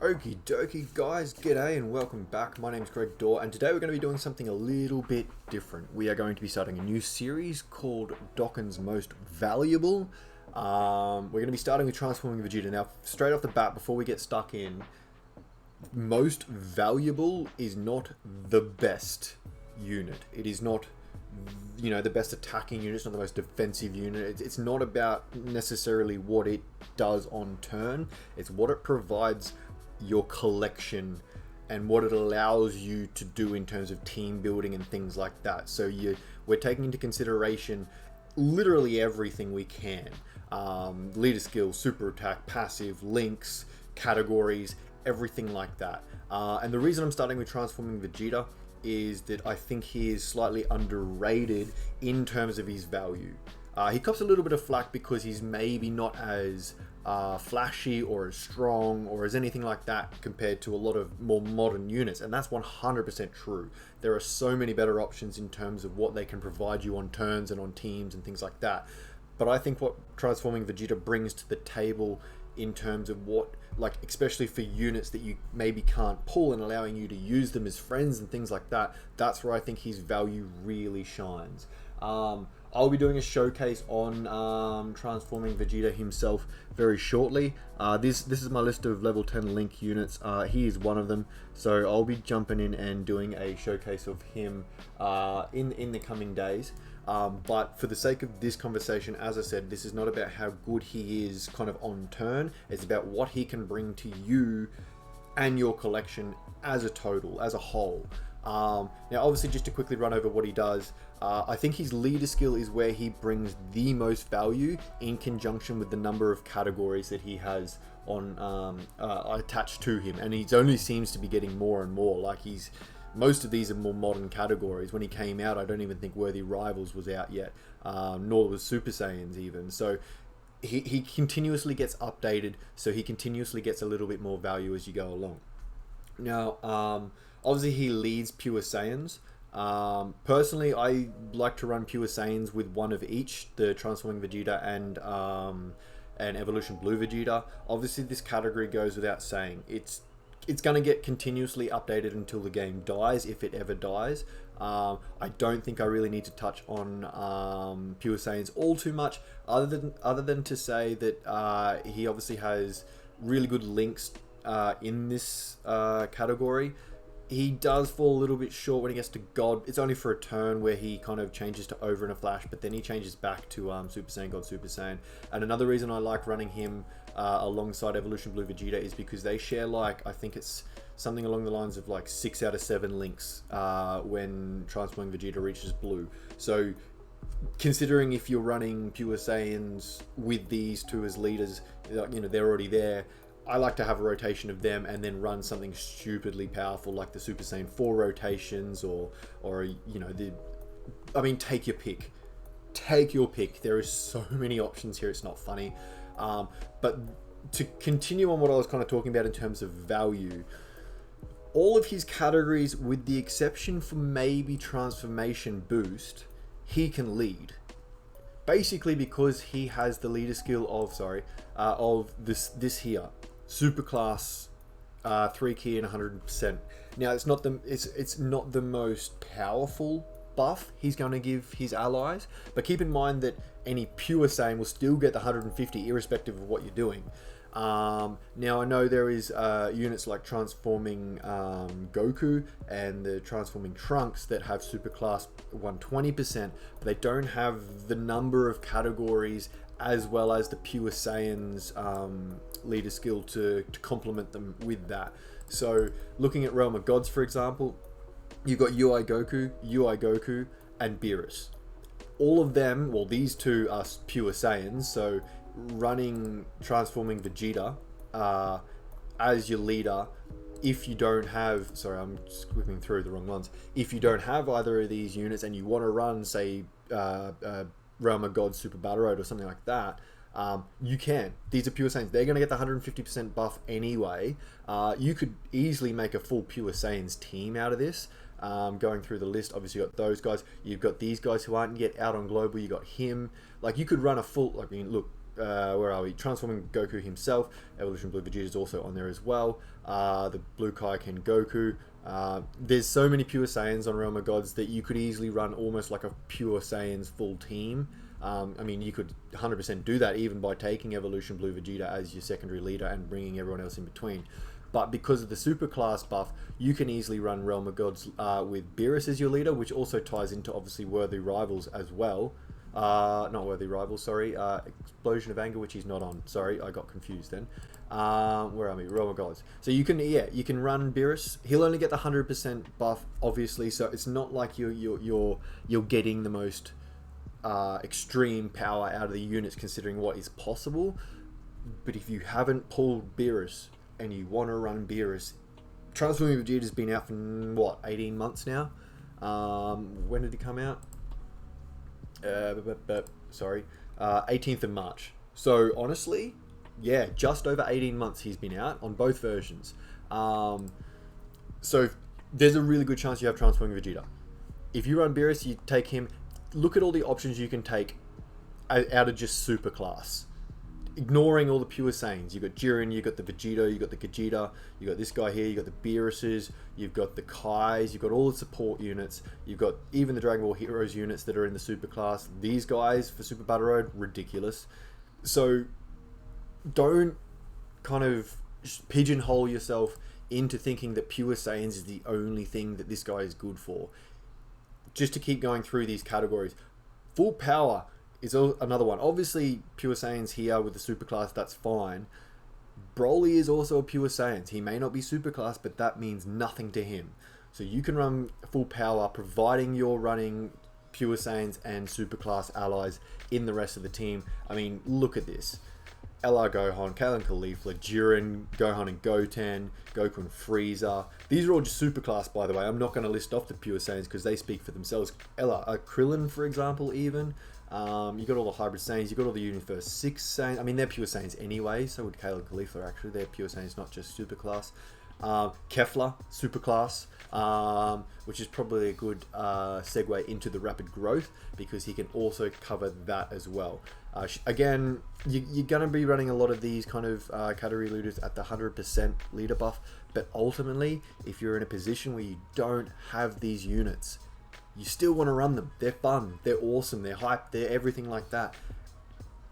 Okie dokie guys, g'day and welcome back. My name is Greg Dorr and today we're going to be doing something a little bit different. We are going to be starting a new series called Dokkan's Most Valuable. We're going to be starting with transforming Vegeta. Now, straight off the bat, before we get stuck in, most valuable is not the best unit. It is not, you know, the best attacking unit. It's not the most defensive unit. It's not about necessarily what it does on turn. It's what it provides your collection and what it allows you to do in terms of team building and things like that. So we're taking into consideration literally everything we can. Leader skill, super attack, passive, links, categories, everything like that. And the reason I'm starting with transforming Vegeta is that I think he is slightly underrated in terms of his value. He cops a little bit of flack because he's maybe not as flashy or as strong or as anything like that compared to a lot of more modern units, and that's 100% true. There are so many better options in terms of what they can provide you on turns and on teams and things like that. But I think what transforming Vegeta brings to the table in terms of what, like, especially for units that you maybe can't pull and allowing you to use them as friends and things like that, that's where I think his value really shines. I'll be doing a showcase on transforming Vegeta himself very shortly. This is my list of level 10 Link units. He is one of them, so I'll be jumping in and doing a showcase of him in the coming days. But for the sake of this conversation, as I said, this is not about how good he is kind of on turn. It's about what he can bring to you and your collection as a total, as a whole. Now, obviously, just to quickly run over what he does, I think his leader skill is where he brings the most value in conjunction with the number of categories that he has on attached to him, and he only seems to be getting more and more. Like, most of these are more modern categories. When he came out, I don't even think Worthy Rivals was out yet, nor was Super Saiyans even. So he continuously gets updated, so he continuously gets a little bit more value as you go along. Now, obviously he leads Pure Saiyans. Personally, I like to run Pure Saiyans with one of each, the Transforming Vegeta and Evolution Blue Vegeta. Obviously this category goes without saying. It's going to get continuously updated until the game dies, if it ever dies. I don't think I really need to touch on Pure Saiyans all too much, other than to say that he obviously has really good links in this category. He does fall a little bit short when he gets to God. It's only for a turn where he kind of changes to Over in a Flash, but then he changes back to Super Saiyan God Super Saiyan. And another reason I like running him alongside Evolution Blue Vegeta is because they share, like, I think it's something along the lines of like 6 out of 7 links when transforming Vegeta reaches blue. So considering if you're running Pure Saiyans with these two as leaders, you know, they're already there. I like to have a rotation of them and then run something stupidly powerful like the Super Saiyan 4 rotations or you know, I mean, take your pick. Take your pick. There is so many options here, it's not funny. But to continue on what I was kind of talking about in terms of value, all of his categories, with the exception for maybe Transformation Boost, he can lead. Basically because he has the leader skill of this here. Super class, 3 key and 100%. Now it's not the most powerful buff he's going to give his allies, but keep in mind that any Pure Saiyan will still get the 150 irrespective of what you're doing. Now I know there is units like transforming Goku and the transforming Trunks that have super class 120%, but they don't have the number of categories as well as the Pure Saiyans leader skill to complement them with that. So looking at Realm of Gods, for example, you've got UI Goku, and Beerus. All of them, well, these two are Pure Saiyans, so running Transforming Vegeta as your leader, if you don't have, sorry, I'm skipping through the wrong ones. If you don't have either of these units and you want to run, say, Realm of God Super Battle Road or something like that, you can. These are Pure Saiyans. They're going to get the 150% buff anyway. You could easily make a full Pure Saiyans team out of this. Going through the list, obviously you got those guys. You've got these guys who aren't yet out on global. You got him. Like, you could run a full, I mean, look, where are we? Transforming Goku himself. Evolution Blue Vegeta is also on there as well. The Blue Kaioken Goku. There's so many Pure Saiyans on Realm of Gods that you could easily run almost like a Pure Saiyans full team. I mean, you could 100% do that even by taking Evolution Blue Vegeta as your secondary leader and bringing everyone else in between. But because of the super class buff, you can easily run Realm of Gods with Beerus as your leader, which also ties into obviously Worthy Rivals as well. Not Worthy Rivals, sorry. Explosion of Anger, which he's not on. Sorry, I got confused then. Where are we? Realm of Gods. So you can, yeah, you can run Beerus. He'll only get the 100% buff, obviously. So it's not like you're getting the most extreme power out of the units, considering what is possible. But if you haven't pulled Beerus and you want to run Beerus, Transforming Vegeta's been out for what, 18 months now? When did he come out? Sorry, 18th of March. So honestly, yeah, just over 18 months he's been out on both versions. So there's a really good chance you have Transforming Vegeta. If you run Beerus, you take him. Look at all the options you can take out of just super class. Ignoring all the Pure Saiyans. You've got Jiren, you've got the Vegeta, you've got the Gogeta, you've got this guy here, you've got the Beeruses, you've got the Kais, you've got all the support units, you've got even the Dragon Ball Heroes units that are in the super class. These guys for Super Battle Road, ridiculous. So don't kind of pigeonhole yourself into thinking that Pure Saiyans is the only thing that this guy is good for. Just to keep going through these categories. Full Power is another one. Obviously, Pure Saiyans here with the super class, that's fine. Broly is also a Pure Saiyans. He may not be super class, but that means nothing to him. So you can run Full Power, providing you're running Pure Saiyans and super class allies in the rest of the team. I mean, look at this. LR Gohan, Kale and Caulifla, Jiren, Gohan and Goten, Goku and Frieza. These are all just super class, by the way. I'm not going to list off the Pure Saiyans because they speak for themselves. Krillin, for example, even. You got all the hybrid Saiyans, you got all the Universe 6 Saiyans. I mean, they're Pure Saiyans anyway, so would Kale and Caulifla actually. They're Pure Saiyans, not just super class. Kefla, super class, which is probably a good segue into the rapid growth because he can also cover that as well. Again, you're going to be running a lot of these kind of category leaders at the 100% leader buff, but ultimately, if you're in a position where you don't have these units, you still want to run them. They're fun, they're awesome, they're hype, they're everything like that.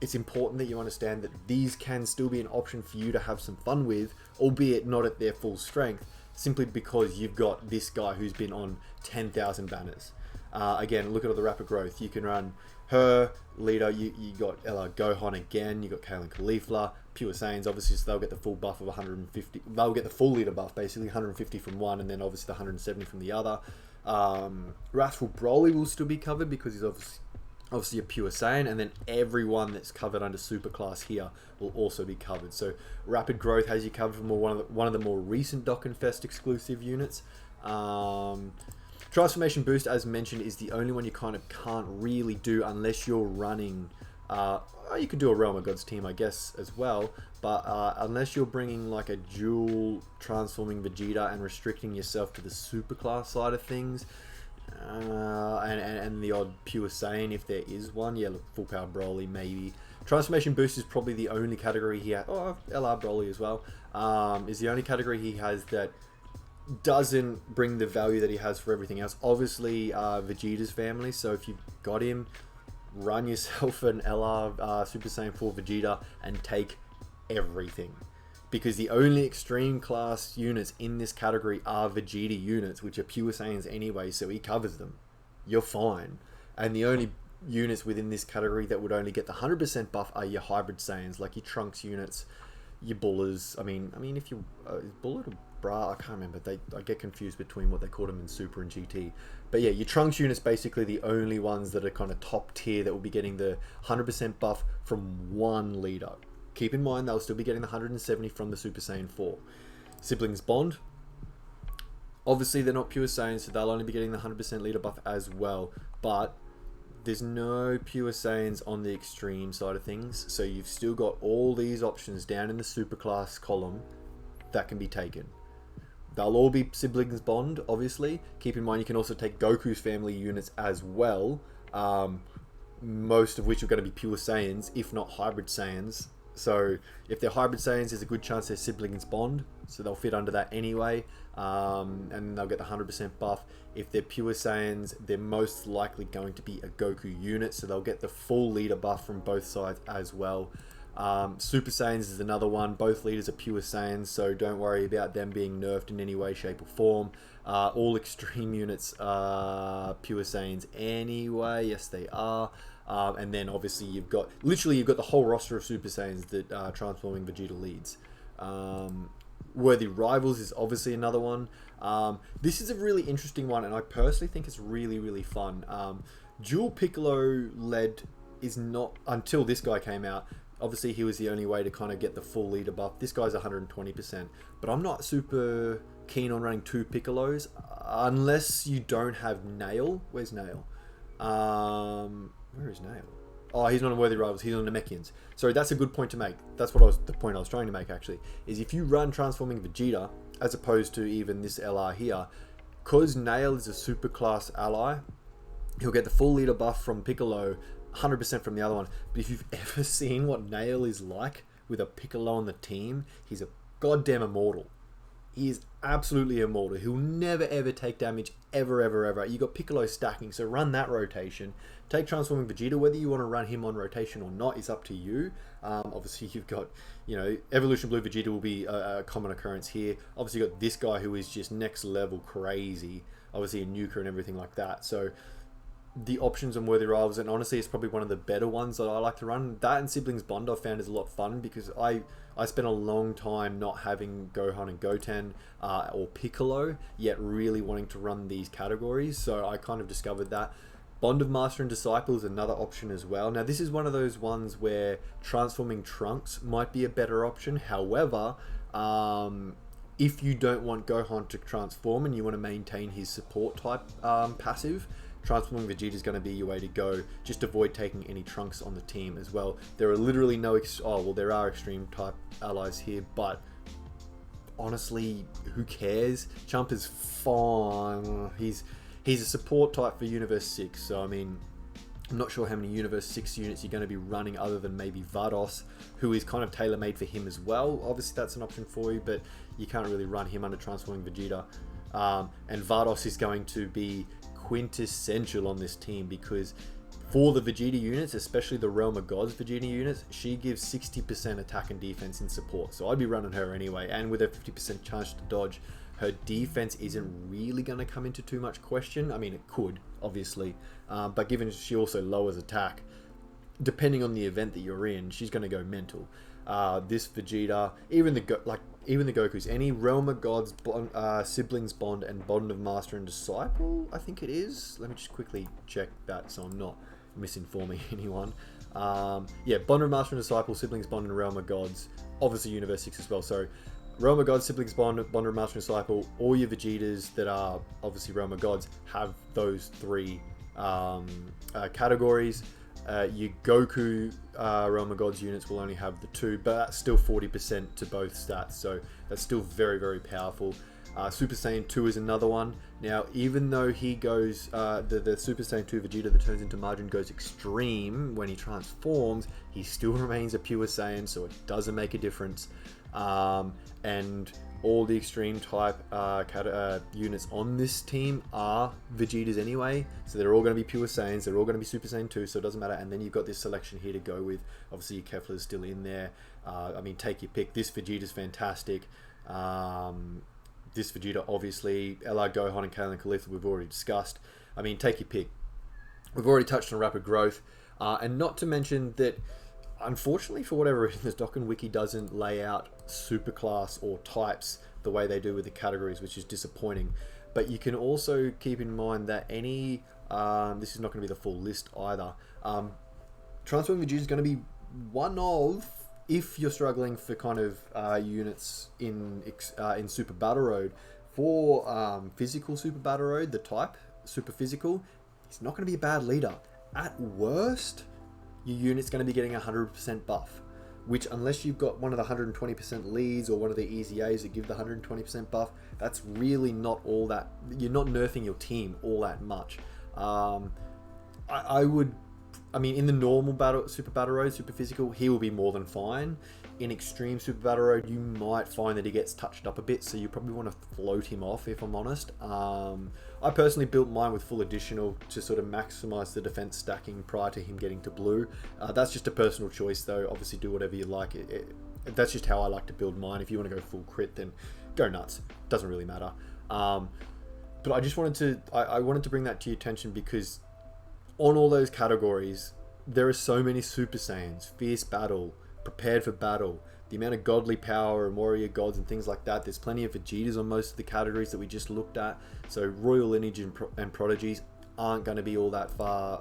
It's important that you understand that these can still be an option for you to have some fun with, albeit not at their full strength, simply because you've got this guy who's been on 10,000 banners. Again, look at all the rapid growth. You can run her, leader, you got Gohan again, you got Kale and Caulifla, Pure Saiyans, obviously, so they'll get the full buff of 150. They'll get the full leader buff, basically, 150 from one, and then obviously the 170 from the other. Wrathful Broly will still be covered because he's obviously a Pure Saiyan, and then everyone that's covered under super class here will also be covered. So rapid growth has you covered from one of the more recent Dokkan Fest exclusive units. Transformation boost, as mentioned, is the only one you kind of can't really do unless you're running. You could do a Realm of Gods team, I guess, as well, but unless you're bringing like a dual transforming Vegeta and restricting yourself to the super class side of things, and the odd Pure Saiyan if there is one. Yeah, look, Full Power Broly maybe. Transformation boost is probably the only category he has. Oh, LR Broly as well. Is the only category he has that doesn't bring the value that he has for everything else. Obviously, Vegeta's family. So if you've got him, run yourself an LR Super Saiyan 4 Vegeta and take everything. Because the only extreme class units in this category are Vegeta units, which are Pure Saiyans anyway, so he covers them. You're fine. And the only units within this category that would only get the 100% buff are your hybrid Saiyans, like your Trunks units, your Bullers. I mean, if you Bullet or Bra, I can't remember. I get confused between what they called them in Super and GT. But yeah, your Trunks units basically the only ones that are kind of top tier that will be getting the 100% buff from one leader. Keep in mind, they'll still be getting the 170 from the Super Saiyan 4. Siblings Bond. Obviously, they're not Pure Saiyans, so they'll only be getting the 100% leader buff as well. But there's no Pure Saiyans on the extreme side of things. So you've still got all these options down in the super class column that can be taken. They'll all be Siblings Bond, obviously. Keep in mind, you can also take Goku's family units as well. most of which are going to be pure Saiyans, if not hybrid Saiyans. So if they're hybrid Saiyans, there's a good chance their siblings bond, so they'll fit under that anyway, and they'll get the 100% buff. If they're pure Saiyans, they're most likely going to be a Goku unit, so they'll get the full leader buff from both sides as well. Super Saiyans is another one. Both leaders are pure Saiyans, so don't worry about them being nerfed in any way, shape or form. All extreme units are pure Saiyans anyway. Yes, they are. And then obviously you've got the whole roster of Super Saiyans that Transforming Vegeta leads. Worthy Rivals is obviously another one. This is a really interesting one, and I personally think it's really, really fun. Dual Piccolo led is not, until this guy came out. Obviously, he was the only way to kind of get the full leader buff. This guy's 120%, but I'm not super keen on running 2 Piccolos unless you don't have Nail. Where's Nail? Where is Nail? Oh, he's not on Worthy Rivals. He's on Namekians. Sorry, that's a good point to make. That's the point I was trying to make, actually. Is if you run Transforming Vegeta, as opposed to even this LR here, because Nail is a super class ally, he'll get the full leader buff from Piccolo, 100% from the other one. But if you've ever seen what Nail is like with a Piccolo on the team, he's a goddamn immortal. He is absolutely immortal. He'll never ever take damage, ever. You got Piccolo stacking, so run that rotation. Take Transforming Vegeta. Whether you want to run him on rotation or not is up to you. Obviously, you've got, Evolution Blue Vegeta will be a common occurrence here. Obviously, you got this guy who is just next level crazy. Obviously, a nuker and everything like that. So the options on Worthy Rivals, and honestly, it's probably one of the better ones that I like to run. That and Siblings Bond I've found is a lot of fun, because I spent a long time not having Gohan and Goten or Piccolo, yet really wanting to run these categories, so I kind of discovered that. Bond of Master and Disciple is another option as well. Now, this is one of those ones where Transforming Trunks might be a better option. However, if you don't want Gohan to transform and you want to maintain his support type passive, Transforming Vegeta is going to be your way to go. Just avoid taking any Trunks on the team as well. There are literally no... there are extreme type allies here, but honestly, who cares? Chump is fine. He's a support type for Universe 6, so I mean, I'm not sure how many Universe 6 units you're going to be running other than maybe Vados, who is kind of tailor-made for him as well. Obviously, that's an option for you, but you can't really run him under Transforming Vegeta. And Vados is going to be quintessential on this team, because for the Vegeta units, especially the Realm of Gods Vegeta units, she gives 60% attack and defense in support, so I'd be running her anyway. And with a 50% chance to dodge, her defense isn't really going to come into too much question. I mean, it could, obviously, but given she also lowers attack, depending on the event that you're in, she's going to go mental. This Vegeta, even the Gokus, any Realm of Gods, Siblings Bond, and Bond of Master and Disciple, I think it is. Let me just quickly check that so I'm not misinforming anyone. Yeah, Bond of Master and Disciple, Siblings Bond, and Realm of Gods. Obviously Universe 6 as well. So Realm of Gods, Siblings Bond, Bond of Master and Disciple, all your Vegetas that are obviously Realm of Gods have those 3 categories. Your Goku Realm of Gods units will only have the 2, but that's still 40% to both stats, so that's still very, very powerful. Super Saiyan 2 is another one. Now, even though he goes, the Super Saiyan 2 Vegeta that turns into Majin goes extreme when he transforms, he still remains a pure Saiyan, so it doesn't make a difference. And all the extreme type units on this team are Vegetas anyway, so they're all going to be pure Saiyans, they're all going to be Super Saiyan 2, so it doesn't matter. And then you've got this selection here to go with. Obviously your Kefla's still in there. I mean, take your pick. This Vegeta's fantastic. This Vegeta, obviously, LR Gohan and Kalen Caulifla we've already discussed. I mean, take your pick. We've already touched on rapid growth, and not to mention that, unfortunately, for whatever reason, this Dokkan Wiki doesn't lay out superclass or types the way they do with the categories, which is disappointing. But you can also keep in mind that any... this is not going to be the full list either. Transforming Vegeta is going to be one of... If you're struggling for kind of units in Super Battle Road, for physical Super Battle Road, the type, super physical, it's not going to be a bad leader. At worst, your unit's going to be getting 100% buff, which, unless you've got one of the 120% leads or one of the easy A's that give the 120% buff, that's really not all that... You're not nerfing your team all that much. I would I mean, in the normal battle, Super Battle Road, Super Physical, he will be more than fine. In Extreme Super Battle Road, you might find that he gets touched up a bit, so you probably want to float him off, if I'm honest. I personally built mine with full additional to sort of maximize the defense stacking prior to him getting to blue. That's just a personal choice, though. Obviously, do whatever you like. That's just how I like to build mine. If you want to go full crit, then go nuts. Doesn't really matter. But I just wanted to, I wanted to bring that to your attention because on all those categories, there are so many Super Saiyans, Fierce Battle, Prepared for Battle, the amount of godly power and warrior gods and things like that. There's plenty of Vegetas on most of the categories that we just looked at. So Royal Lineage and Prodigies aren't going to be all that far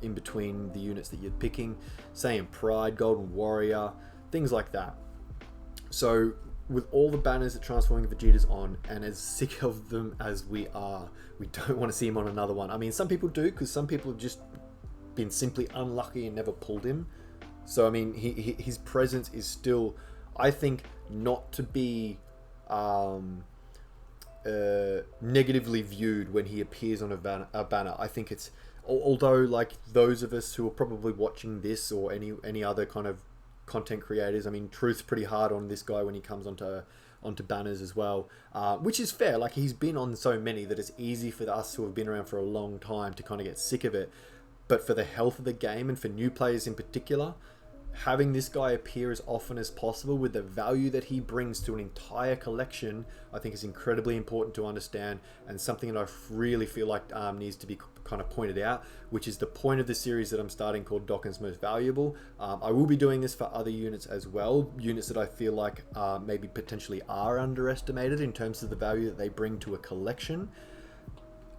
in between the units that you're picking. Saiyan Pride, Golden Warrior, things like that. So with all the banners that Transforming Vegeta's on, and as sick of them as we are, we don't want to see him on another one. I mean, some people do, because some people have just been simply unlucky and never pulled him. So I mean, his presence is still, I think, not to be negatively viewed when he appears on a banner. I think it's, although like those of us who are probably watching this or any other kind of content creators, I mean, Truth's pretty hard on this guy when he comes onto banners as well, which is fair. Like, he's been on so many that it's easy for us who have been around for a long time to kind of get sick of it. But for the health of the game and for new players in particular, having this guy appear as often as possible with the value that he brings to an entire collection, I think is incredibly important to understand, and something that I really feel like needs to be kind of pointed out, which is the point of the series that I'm starting called Dokkan's Most Valuable. I will be doing this for other units as well, units that I feel like maybe potentially are underestimated in terms of the value that they bring to a collection.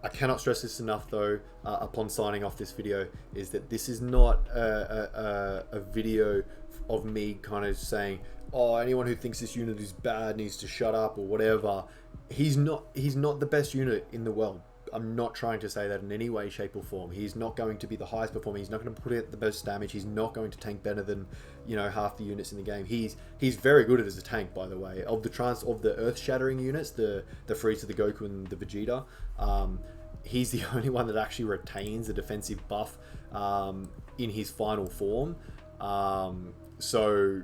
I cannot stress this enough, though, upon signing off this video, is that this is not a video of me kind of saying, oh, anyone who thinks this unit is bad needs to shut up or whatever. He's not the best unit in the world. I'm not trying to say that in any way, shape or form. He's not going to be the highest performer. He's not going to put out the most damage. He's not going to tank better than, you know, half the units in the game. He's very good as a tank, by the way. Of the earth shattering units, the Frieza, the Goku, and the Vegeta, he's the only one that actually retains a defensive buff in his final form. So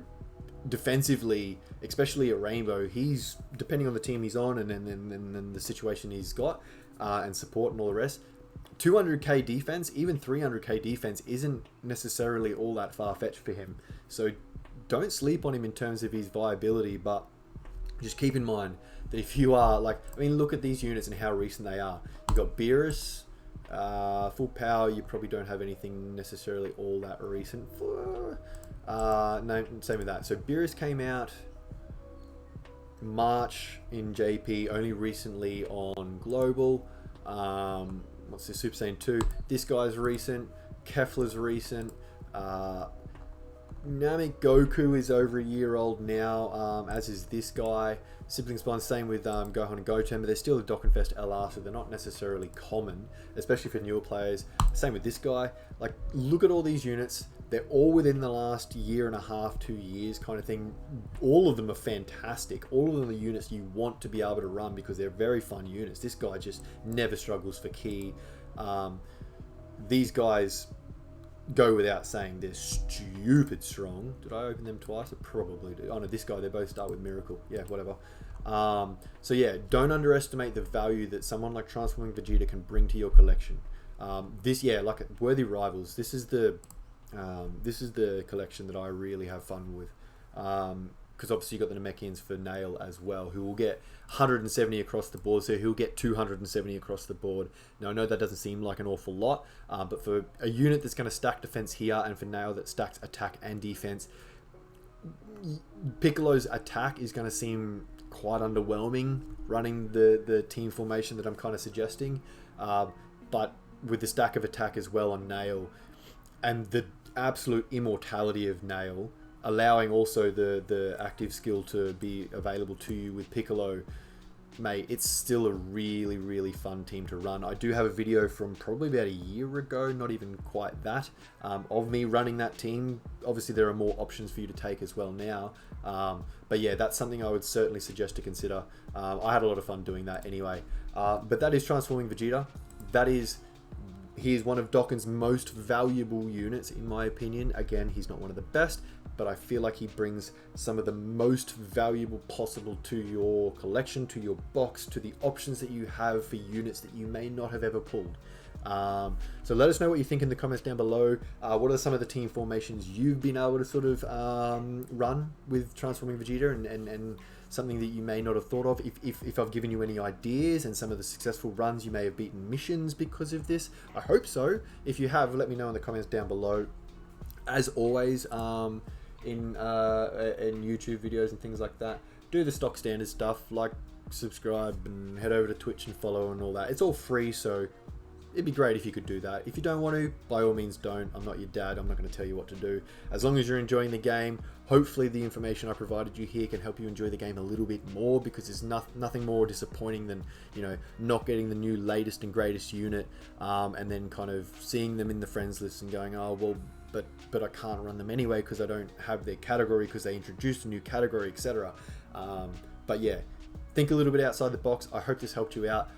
defensively, especially at Rainbow, he's, depending on the team he's on and then the situation he's got, and support and all the rest, 200k defense, even 300k defense isn't necessarily all that far-fetched for him. So don't sleep on him in terms of his viability, but just keep in mind that if you are, like, I mean, look at these units and how recent they are. You've got Beerus, full power, you probably don't have anything necessarily all that recent. No, same with that. So Beerus came out March in JP, only recently on Global. What's this, Super Saiyan 2? This guy's recent. Kefla's recent. Namek Goku is over a year old now, as is this guy. Sibling Spawn, same with Gohan and Goten, but they're still a Dokkan Fest LR, so they're not necessarily common, especially for newer players. Same with this guy. Like, look at all these units. They're all within the last year and a half, 2 years kind of thing. All of them are fantastic. All of them are units you want to be able to run because they're very fun units. This guy just never struggles for ki. These guys go without saying, they're stupid strong. Did I open them twice? I probably do. Oh no, this guy, they both start with Miracle. Yeah, whatever. So yeah, don't underestimate the value that someone like Transforming Vegeta can bring to your collection. Like worthy rivals. This is the collection that I really have fun with. Because obviously you've got the Namekians for Nail as well, who will get 170 across the board, so he'll get 270 across the board. Now, I know that doesn't seem like an awful lot, but for a unit that's going to stack defense here, and for Nail that stacks attack and defense, Piccolo's attack is going to seem quite underwhelming, running the team formation that I'm kind of suggesting. But with the stack of attack as well on Nail, and the absolute immortality of Nail, allowing also the active skill to be available to you with Piccolo, mate, it's still a really, really fun team to run. I do have a video from probably about a year ago, not even quite that, of me running that team. Obviously, there are more options for you to take as well now. But yeah, that's something I would certainly suggest to consider. I had a lot of fun doing that anyway. But that is Transforming Vegeta. That is He is one of Dokkan's most valuable units, in my opinion. Again, he's not one of the best, but I feel like he brings some of the most valuable possible to your collection, to your box, to the options that you have for units that you may not have ever pulled. So let us know what you think in the comments down below. What are some of the team formations you've been able to sort of run with transforming Vegeta, and something that you may not have thought of, if I've given you any ideas, and some of the successful runs you may have beaten missions because of this. I hope so. If you have, let me know in the comments down below. As always, in YouTube videos and things like that, do the stock standard stuff, like, subscribe, and head over to Twitch and follow and all that. It's all free, so it'd be great if you could do that. If you don't want to, by all means don't. I'm not your dad. I'm not going to tell you what to do. As long as you're enjoying the game, hopefully the information I provided you here can help you enjoy the game a little bit more, because there's nothing more disappointing than, you know, not getting the new latest and greatest unit, and then kind of seeing them in the friends list and going, oh, well, but I can't run them anyway because I don't have their category, because they introduced a new category, etc. But yeah, think a little bit outside the box. I hope this helped you out.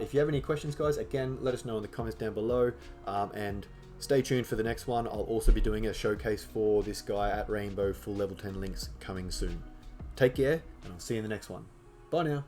If you have any questions, guys, again, let us know in the comments down below, and stay tuned for the next one. I'll also be doing a showcase for this guy at Rainbow, full level 10 links coming soon. Take care, and I'll see you in the next one. Bye now.